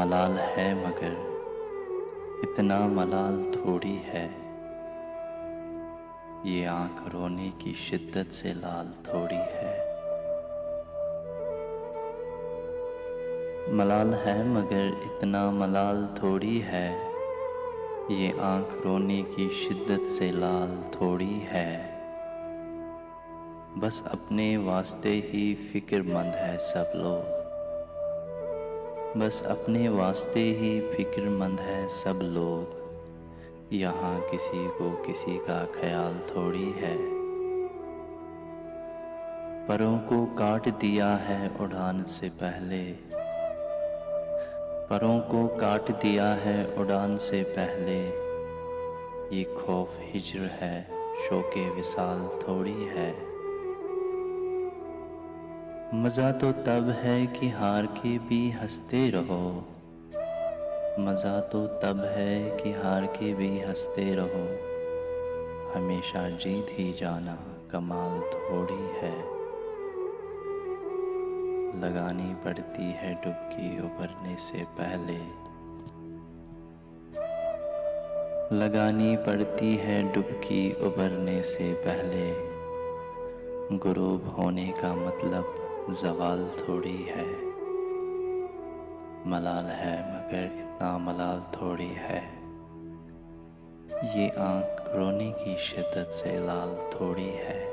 मलाल है मगर इतना मलाल थोड़ी है, ये आँख रोने की शिद्दत से लाल थोड़ी है। मलाल है मगर इतना मलाल थोड़ी है, ये आँख रोने की शिद्दत से लाल थोड़ी है। बस अपने वास्ते ही फ़िक्रमंद है सब लोग, बस अपने वास्ते ही फ़िक्रमंद है सब लोग। यहाँ किसी को किसी का ख्याल थोड़ी है। परों को काट दिया है उड़ान से पहले, परों को काट दिया है उड़ान से पहले। ये खौफ हिज्र है, शौक़े विसाल थोड़ी है। मज़ा तो तब है कि हार के भी हँसते रहो, मज़ा तो तब है कि हार के भी हँसते रहो। हमेशा जीत ही जाना कमाल थोड़ी है। लगानी पड़ती है डुबकी उभरने से पहले, लगानी पड़ती है डुबकी उभरने से पहले। गुरूब होने का मतलब ज़वाल थोड़ी है। मलाल है मगर इतना मलाल थोड़ी है, ये आँख रोने की शिद्दत से लाल थोड़ी है।